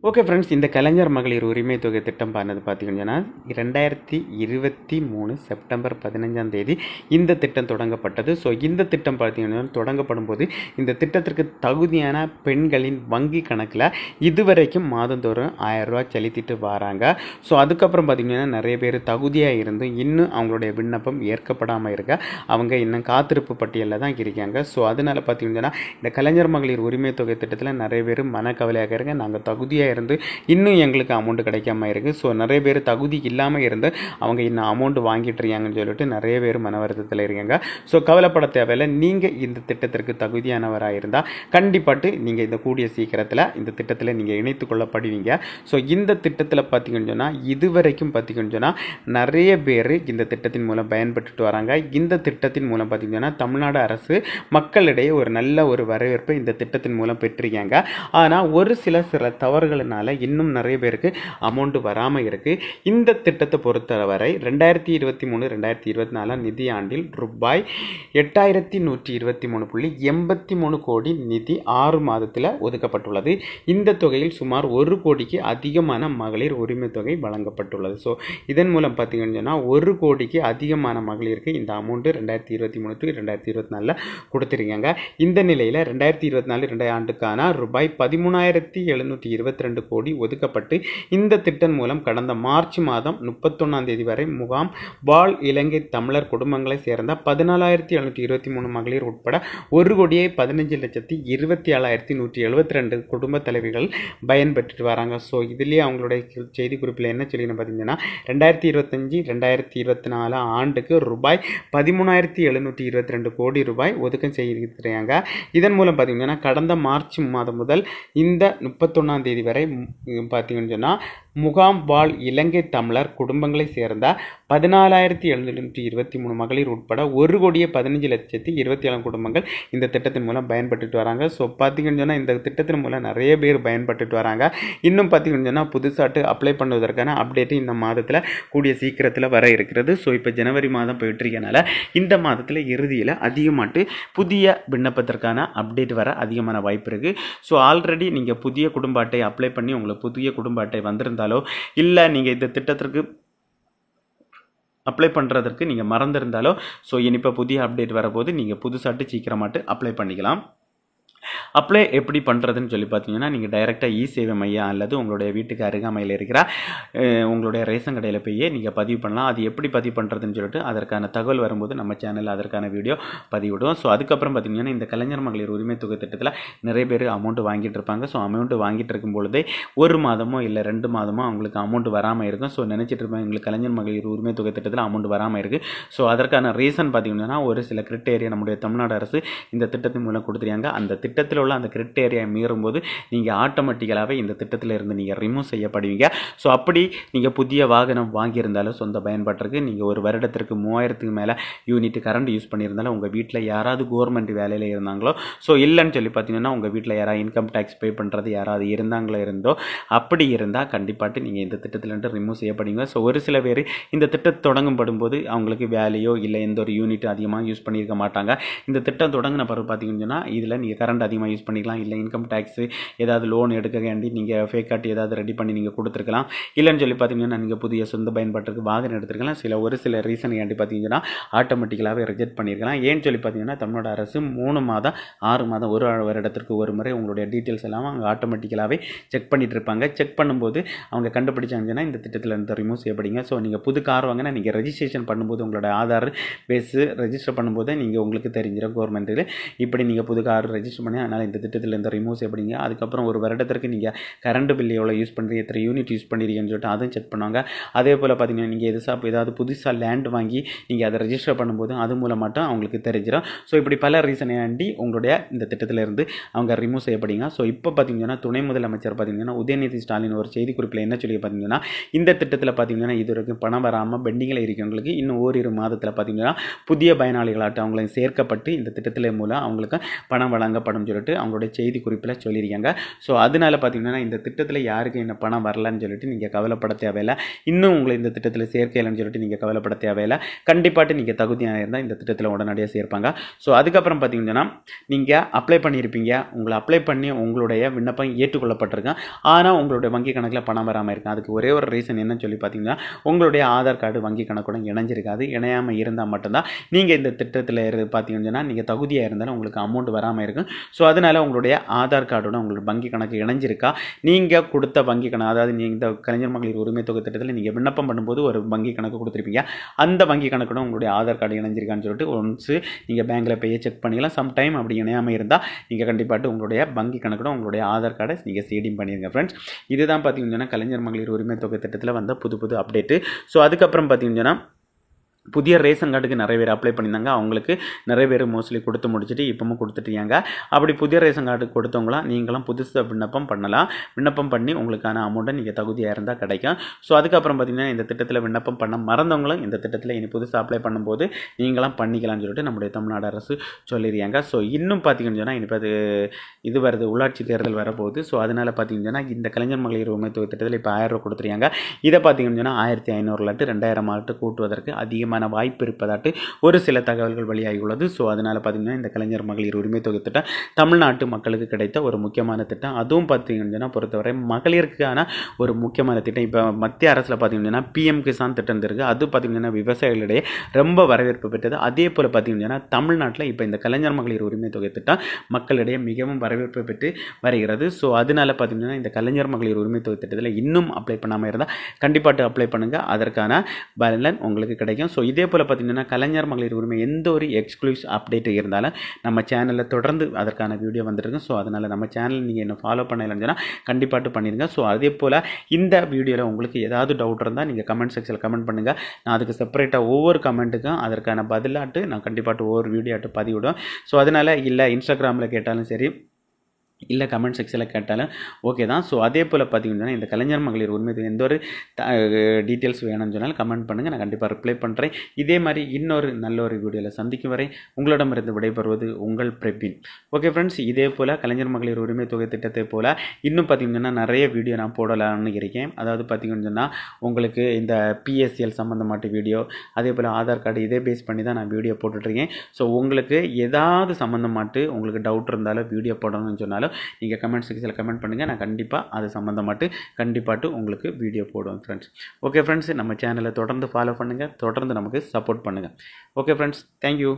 Okay friends, இந்த கலைஞர் மகளிர் உரிமை தொகை திட்டம் பண்ணது பார்த்தீங்கன்னா 2023 செப்டம்பர் 15ஆம் தேதி இந்த திட்டம் தொடங்கப்பட்டது. ஸோ இந்த திட்டம் பார்த்தீங்கன்னா தொடங்கப்படும் போது இந்த திட்டத்திற்கு தகுதியான பெண்களின் வங்கி கணக்கில் இதுவரைக்கும் மாதந்தோறும் 1000 ரூபா செலுத்திட்டு வராங்க. ஸோ அதுக்கப்புறம் பார்த்தீங்கன்னா நிறைய பேர் தகுதியாக இருந்து இன்னும் அவங்களுடைய விண்ணப்பம் ஏற்கப்படாமல் இருக்க அவங்க இன்னும் காத்திருப்பு பட்டியலில் தான் இருக்காங்க. ஸோ அதனால் பார்த்தீங்கன்னா இந்த கலைஞர் மகளிர் உரிமை தொகை திட்டத்தில் நிறைய பேர் மனக்கவலையாக இருங்க. நாங்கள் தகுதியாக இருந்து இன்னும் எங்களுக்கு அமௌண்ட் கிடைக்காம இருக்குது. ஸோ நிறைய பேர் தகுதி இல்லாமல் இருந்து அவங்க இன்னும் அமௌண்ட் வாங்கிட்டு இருக்காங்கன்னு சொல்லிட்டு நிறைய பேர் மன வருத்தத்தில் இருக்காங்க. ஸோ கவலைப்பட தேவையில்லை. நீங்கள் இந்த திட்டத்திற்கு தகுதியானவராக இருந்தால் கண்டிப்பாட்டு நீங்கள் இந்த கூடிய சீக்கிரத்தில் இந்த திட்டத்தில் நீங்கள் இணைத்து கொள்ளப்படுவீங்க. ஸோ இந்த திட்டத்தில் பார்த்தீங்கன்னு சொன்னால் இதுவரைக்கும் பார்த்தீங்கன்னு சொன்னால் நிறைய பேர் இந்த திட்டத்தின் மூலம் பயன்பட்டுட்டு வராங்க. இந்த திட்டத்தின் மூலம் பார்த்தீங்கன்னா தமிழ்நாடு அரசு மக்களிடையே ஒரு நல்ல ஒரு வரவேற்பை இந்த திட்டத்தின் மூலம் பெற்றிருக்காங்க. ஆனால் ஒரு சில தவறுகளினால இன்னும் நிறைய பேருக்கு அமௌண்ட் வராமல் இருக்குது. இந்த திட்டத்தை பொறுத்தவரை 2023-2024 நிதியாண்டில் ரூபாய் 8123.83 கோடி நிதி 6 மாதத்தில் ஒதுக்கப்பட்டுள்ளது. இந்த தொகையில் சுமார் 1 கோடிக்கு அதிகமான மகளிர் உரிமை தொகை வழங்கப்பட்டுள்ளது. ஸோ இதன் மூலம் பார்த்தீங்கன்னா 1 கோடிக்கு அதிகமான மகளிருக்கு இந்த அமௌண்ட் 2023-2024 கொடுத்துருக்காங்க. இந்த நிலையில் 2024 ஆண்டுக்கான ரூபாய் 13,722 கோடி ஒதுக்கப்பட்டு இந்த திட்டம் மூலம் கடந்த மார்ச் மாதம் 31ஆம் தேதி வரை முகாம் வாழ் இலங்கை தமிழர் குடும்பங்களை சேர்ந்த 14,723 மகளிர் உட்பட 1,15,27,172 குடும்ப தலைவிகள் பயன்பெற்று வராங்க. ஸோ இதுலேயே அவங்களுடைய செய்தி குறிப்பில் என்ன சொல்லின்னு பார்த்தீங்கன்னா 2025-2024 ஆண்டுக்கு ரூபாய் 13,722 கோடி ரூபாய் ஒதுக்கம் செய்திருக்கிறாங்க. இதன் மூலம் பார்த்தீங்கன்னா கடந்த மார்ச் மாதம் முதல் இந்த 31ஆம் தேதி வரை பார்த்தீங்கன்னு சொன்னால் முகாம் வாழ் இலங்கை தமிழர் குடும்பங்களை சேர்ந்த 14,723 மகளிர் உட்பட 1,15,27,000 குடும்பங்கள் இந்த திட்டத்தின் மூலம் பயன்பட்டு வராங்க. ஸோ பார்த்தீங்கன்னு சொன்னால் இந்த திட்டத்தின் மூலம் நிறைய பேர் பயன்பட்டு வராங்க. இன்னும் பார்த்தீங்கன்னு சொன்னால் புதுசாட்டு அப்ளை பண்ணுவதற்கான அப்டேட்டு இந்த மாதத்தில் கூடிய சீக்கிரத்தில் வர இருக்கிறது. ஸோ இப்போ ஜனவரி மாதம் போயிட்டு இருக்கனால இந்த மாதத்தில் இறுதியில் அதிகமாட்டு புதிய விண்ணப்பத்திற்கான அப்டேட் வர அதிகமான வாய்ப்பு இருக்குது. ஸோ ஆல்ரெடி நீங்கள் புதிய குடும்ப அட்டை அப்ளை பண்ணி உங்களுக்கு புதிய குடும்ப அட்டை வந்திருந்தாலோ இல்லை நீங்கள் இந்த திட்டத்திற்கு அப்ளை பண்ணுறதற்கு நீங்கள் மறந்துருந்தாலோ ஸோ இனிப்போ புதிய அப்டேட் வரபோது நீங்கள் புதுசாட்டு சீக்கிரமாட்டு அப்ளை பண்ணிக்கலாம். அப்ளை எப்படி பண்ணுறதுன்னு சொல்லி பார்த்தீங்கன்னா நீங்கள் டைரெக்டாக சேவை மையம் அல்லது உங்களுடைய வீட்டுக்கு அருகாமையில் இருக்கிற உங்களுடைய ரேஷன் கடையில் போய் நீங்கள் பதிவு பண்ணலாம். அது எப்படி பதிவு பண்ணுறதுன்னு சொல்லிட்டு அதற்கான தகவல் வரும்போது நம்ம சேனலில் அதற்கான வீடியோ பதிவிடுவோம். ஸோ அதுக்கப்புறம் பார்த்தீங்கன்னா இந்த கலைஞர் மகளிர் உரிமை தொகை திட்டத்தில் நிறைய பேர் அமௌண்ட் வாங்கிட்டு இருப்பாங்க. ஸோ அமௌண்ட் வாங்கிட்டு இருக்கும் பொழுதே 1 மாதமோ இல்லை 2 மாதமோ அவங்களுக்கு அமௌண்ட் வராமல் இருக்கும். ஸோ நினச்சிட்டு இருப்பாங்க எங்களுக்கு கலைஞர் மகளிர் உரிமை தொகை திட்டத்தில் அமௌண்ட் வராமல் இருக்குது. ஸோ அதற்கான ரீசன் பார்த்தீங்கன்னா ஒரு சில கிரிட்டேரியா நம்முடைய தமிழ்நாடு அரசு இந்த திட்டத்தின் மூலம் கொடுத்துருக்காங்க. அந்த திட்டத்தில் உள்ள அந்த கிரிட்டேரியா மீறும்போது நீங்கள் ஆட்டோமேட்டிக்கலாகவே இந்த திட்டத்தில் இருந்து நீங்கள் ரிமூவ் செய்யப்படுவீங்க. ஸோ அப்படி நீங்கள் புதிய வாகனம் வாங்கியிருந்தாலும் சொந்த பயன்பாட்டிற்கு நீங்கள் ஒரு வருடத்திற்கு 3000க்கு மேலே யூனிட் கரண்ட் யூஸ் பண்ணியிருந்தாலும் உங்கள் வீட்டில் யாராவது கவர்மெண்ட் வேலையில் இருந்தாங்களோ ஸோ இல்லைன்னு சொல்லி பார்த்தீங்கன்னா உங்கள் வீட்டில் யாராவது இன்கம் டேக்ஸ் பே பண்ணுறது யாராவது இருந்தாங்களோ இருந்தோ அப்படி இருந்தால் கண்டிப்பாட்டு நீங்கள் இந்த திட்டத்திலேருந்து ரிமூவ் செய்யப்படுவீங்க. ஸோ ஒரு சில பேர் இந்த திட்டத்தை தொடங்கும்படும்போது அவங்களுக்கு வேலையோ இல்லை எந்த ஒரு யூனிட் அதிகமாக யூஸ் பண்ணியிருக்க மாட்டாங்க. இந்த திட்டம் தொடங்கின பிறகு பார்த்தீங்கன்னா இதில் நீங்கள் கரண்ட் அதிகமாக யூஸ் பண்ணிக்கலாம். இல்லை இன்கம் டேக்ஸு ஏதாவது லோன் எடுக்க வேண்டி நீங்கள் ஃபேக் கார்டு ஏதாவது ரெடி பண்ணி நீங்கள் கொடுத்துருக்கலாம். இல்லைன்னு சொல்லி பார்த்தீங்கன்னா நீங்கள் புதிய சொந்த பயன்பாட்டுக்கு வாகனம் எடுத்துருக்கலாம். ஒரு சில ரீசன் ஏண்டி பார்த்தீங்கன்னா ஆட்டோமேட்டிக்கலாகவே ரிஜெக்ட் பண்ணியிருக்கலாம். ஏன்னு சொல்லி பார்த்தீங்கன்னா தமிழ்நாடு அரசு 3 மாதம் 6 மாதம் ஒரு வருடத்திற்கு ஒரு முறை உங்களுடைய டீட்டெயில்ஸ் எல்லாம் அவங்க ஆட்டோமேட்டிக்கலாகவே செக் பண்ணிட்டு இருப்பாங்க. செக் பண்ணும்போது அவங்க கண்டுபிடிச்சாங்கன்னா இந்த திட்டத்தில் இருந்து ரிமூவ் செய்யப்படுங்க. ஸோ நீங்கள் புது கார் வாங்கினா நீங்கள் ரெஜிஸ்ட்ரேஷன் பண்ணும்போது உங்களோட ஆதார் பேஸு ரெஜிஸ்டர் பண்ணும்போது நீங்கள் உங்களுக்கு தெரிஞ்சிடும் கவர்மெண்ட்டில் இப்படி நீங்கள் புது கார் ரெஜிஸ்டர் பண்ணி அதனால் இந்த திட்டத்தில் இருந்து ரிமூவ் செய்யப்படுங்க. அதுக்கப்புறம் ஒரு வருடத்திற்கு நீங்கள் கரண்ட் பில் எவ்வளோ யூஸ் பண்ணுறீங்க, எத்தனை யூனிட் யூஸ் பண்ணிருக்கீங்கன்னு சொல்லிட்டு அதுவும் செக் பண்ணுவாங்க. அதே போல் பார்த்தீங்கன்னா நீங்கள் ஏதாவது புதுசாக லேண்ட் வாங்கி நீங்கள் அதை ரெஜிஸ்டர் பண்ணும்போது அது மூலம் மட்டும் அவங்களுக்கு தெரிஞ்சிடும். ஸோ இப்படி பல ரீசனை ஆண்டி உங்களுடைய இந்த திட்டத்தில் இருந்து அவங்க ரிமூவ் செய்யப்படுங்க. ஸோ இப்போ பார்த்தீங்கன்னா துணை முதலமைச்சர் பார்த்தீங்கன்னா உதயநிதி ஸ்டாலின் ஒரு செய்தி குறிப்பில் என்ன சொல்லி பார்த்தீங்கன்னா இந்த திட்டத்தில் பார்த்தீங்கன்னா இது வரைக்கும் பணம் வராமல் பெண்டிங்கில் இருக்கவங்களுக்கு இன்னும் ஓரிரு மாதத்தில் பார்த்தீங்கன்னா புதிய பயனாளிகளாட்டம் அவங்களை சேர்க்கப்பட்டு இந்த திட்டத்தில் மூலம் அவங்களுக்கு பணம் வழங்கப்படும் வழங்கப்படும் சொல்லிட்டு அவங்களுடைய செய்தி குறிப்பில் சொல்லியிருக்காங்க. ஸோ அதனால பார்த்தீங்கன்னா இந்த திட்டத்தில் யாருக்கு என்ன பணம் வரலன்னு சொல்லிட்டு நீங்கள் கவலைப்பட தேவையில்லை. இன்னும் உங்களை இந்த திட்டத்தில் சேர்க்கையில்லைன்னு சொல்லிட்டு நீங்கள் கவலைப்பட தேவையில்லை. கண்டிப்பாட்டு நீங்கள் தகுதியாக இருந்தால் இந்த திட்டத்தில் உடனடியாக சேர்ப்பாங்க. ஸோ அதுக்கப்புறம் பார்த்தீங்கன்னா நீங்கள் அப்ளை பண்ணியிருப்பீங்க, உங்களை அப்ளை பண்ணி உங்களுடைய விண்ணப்பம் ஏற்றுக்கொள்ளப்பட்டிருக்கேன். ஆனால் உங்களுடைய வங்கி கணக்கில் பணம் வராமல் இருக்கும். அதுக்கு ஒரே ஒரு ரீசன் என்னன்னு சொல்லி பார்த்தீங்கன்னா உங்களுடைய ஆதார் கார்டு வங்கி கணக்குடன் இணைஞ்சிருக்காது. இணையாமல் இருந்தால் மட்டும்தான் நீங்கள் இந்த திட்டத்தில் பார்த்தீங்கன்னா நீங்கள் தகுதியாக இருந்தாலும் உங்களுக்கு அமௌண்ட் வராமல் இருக்கும். ஸோ அதனால் உங்களுடைய ஆதார் கார்டோட உங்களோட வங்கி கணக்கு இணைஞ்சிருக்கா, நீங்கள் கொடுத்த வங்கி கணக்கு, அதாவது நீங்கள் இந்த கலைஞர் மகளிர் உரிமை தொகை திட்டத்தில் நீங்கள் விண்ணப்பம் பண்ணும்போது ஒரு வங்கி கணக்கு கொடுத்துருப்பீங்க, அந்த வங்கி கணக்குடன் உங்களுடைய ஆதார் கார்டு இணைஞ்சிருக்கான்னு சொல்லிட்டு ஒன்ஸு நீங்கள் பேங்க்கில் போய் செக் பண்ணிக்கலாம். சம்டைம் அப்படி இணையாமல் இருந்தால் நீங்கள் கண்டிப்பாக உங்களுடைய வங்கி கணக்குடன் உங்களுடைய ஆதார் கார்டை நீங்கள் சீடிங் பண்ணிடுங்க ஃப்ரெண்ட்ஸ். இதுதான் பார்த்தீங்கன்னா கலைஞர் மகளிர் உரிமை தொகை திட்டத்தில் வந்த புது அப்டேட்டு. ஸோ அதுக்கப்புறம் பார்த்தீங்கன்னா புதிய ரேஷன் கார்டுக்கு நிறைய பேர் அப்ளை பண்ணியிருந்தாங்க. அவங்களுக்கு நிறைய பேர் மோஸ்ட்லி கொடுத்து முடிச்சுட்டு இப்போவும் கொடுத்துட்டீங்க. அப்படி புதிய ரேஷன் கார்டு கொடுத்தவங்களாம் நீங்களும் புதுசாக விண்ணப்பம் பண்ணலாம். விண்ணப்பம் பண்ணி உங்களுக்கான அமௌண்ட்டை நீங்கள் தகுதியாக இருந்தால் கிடைக்கும். ஸோ அதுக்கப்புறம் பார்த்தீங்கன்னா இந்த திட்டத்தில் விண்ணப்பம் பண்ண மறந்தவங்களும் இந்த திட்டத்தில் இனி புதுசாக அப்ளை பண்ணும்போது நீங்களாம் பண்ணிக்கலாம்னு சொல்லிட்டு நம்முடைய தமிழ்நாடு அரசு சொல்லியிருக்காங்க. ஸோ இன்னும் பார்த்தீங்கன்னு சொன்னால் இனி இது வருது, உள்ளாட்சி தேர்தல் வரப்போகுது. ஸோ அதனால் பார்த்தீங்கன்னா இந்த கலைஞர் மகளிர் உரிமை தொகை திட்டத்தில் இப்போ 1000 ரூபா கொடுத்துருக்காங்க. இதை பார்த்தீங்கன்னு சொன்னால் 1500 லாட்டு 2000 ஆட்டு கூட்டுவதற்கு அதிகமாக வாய்ப்பு இருப்பதாட்டு ஒரு சில தகவல்கள் வெளியாகி உள்ளது. ஸோ அதனால் பார்த்தீங்கன்னா இந்த கலைஞர் மகளிர் உரிமை தொகை திட்டம் தமிழ்நாட்டு மக்களுக்கு கிடைத்த ஒரு முக்கியமான திட்டம். அதுவும் பார்த்தீங்கன்னா பொறுத்தவரை மகளிருக்கான ஒரு முக்கியமான திட்டம். இப்போ மத்திய அரசில் பார்த்தீங்கன்னா PM கிசான் திட்டம் இருக்குது. அது பார்த்தீங்கன்னா விவசாயிகளிடையே ரொம்ப வரவேற்பு பெற்றது. அதே போல் பார்த்தீங்கன்னா தமிழ்நாட்டில் இப்போ இந்த கலைஞர் மகளிர் உரிமை தொகை திட்டம் மக்களிடையே மிகவும் வரவேற்பு பெற்று வருகிறது. ஸோ அதனால் பார்த்தீங்கன்னா இந்த கலைஞர் மகளிர் உரிமை தொகை திட்டத்தில் இன்னும் அப்ளை பண்ணாமல் இருந்தால் கண்டிப்பாக அப்ளை பண்ணுங்கள், அதற்கான பலன் உங்களுக்கு கிடைக்கும். ஸோ இதே போல் பார்த்தீங்கன்னா கலைஞர் மகளிர் உரிமை எந்த ஒரு எக்ஸ்க்ளூசிவ் அப்டேட் இருந்தாலும் நம்ம சேனலில் தொடர்ந்து அதற்கான வீடியோ வந்துருக்கு. ஸோ அதனால் நம்ம சேனல் நீங்கள் என்ன ஃபாலோ பண்ணலைன்னு சொன்னால் கண்டிப்பாக பண்ணிடுங்க. ஸோ அதே போல் இந்த வீடியோவில் உங்களுக்கு ஏதாவது டவுட் இருந்தால் நீங்கள் கமெண்ட் செக்ஷனில் கமெண்ட் பண்ணுங்கள். நான் அதுக்கு செப்பரேட்டாக ஒவ்வொரு கமெண்ட்டுக்கும் அதற்கான பதிலாட்டு நான் கண்டிப்பாக ஒவ்வொரு வீடியோட்டு பதிவிடுவேன். ஸோ அதனால் இல்லை இன்ஸ்டாகிராமில் கேட்டாலும் சரி, இல்லை கமெண்ட் செக்ஷனில் கேட்டாலும் ஓகே தான். ஸோ அதே போல் பார்த்தீங்கன்னா இந்த கலைஞர் மகளிர் உரிமை எந்த ஒரு டீட்டெயில்ஸ் வேணும்னு சொன்னாலும் கமெண்ட் பண்ணுங்கள், நான் கண்டிப்பாக ரிப்ளை பண்ணுறேன். இதே மாதிரி இன்னொரு நல்ல ஒரு வீடியோவில் சந்திக்கும் வரை உங்களிடமிருந்து விடைபெறுவது உங்கள் பிரபின். ஓகே ஃப்ரெண்ட்ஸ், இதே போல் கலைஞர் மகளிர் உரிமை தொகை திட்டத்தை போல் இன்னும் பார்த்தீங்கன்னா நிறைய வீடியோ நான் போடலாம்னு இருக்கேன். அதாவது பார்த்தீங்கன்னு சொன்னால் உங்களுக்கு இந்த PSL சம்மந்தமாட்ட வீடியோ, அதே போல் ஆதார் கார்டு இதே பேஸ் பண்ணி தான் நான் வீடியோ போட்டுட்ருக்கேன். ஸோ உங்களுக்கு ஏதாவது சம்மந்தமாட்டு உங்களுக்கு டவுட் இருந்தாலும் வீடியோ போடணும்னு சொன்னாலும் நீங்கள் கமெண்ட் செக்ஷனில் கமெண்ட் பண்ணுங்கள், நான் கண்டிப்பாக அது சம்மந்தமாட்டு உங்களுக்கு வீடியோ போடுவேன் ஃப்ரெண்ட்ஸ். ஓகே ஃப்ரெண்ட்ஸ், நம்ம சேனலை தொடர்ந்து ஃபாலோ பண்ணுங்கள், தொடர்ந்து நமக்கு சப்போர்ட் பண்ணுங்கள். Okay friends, thank you.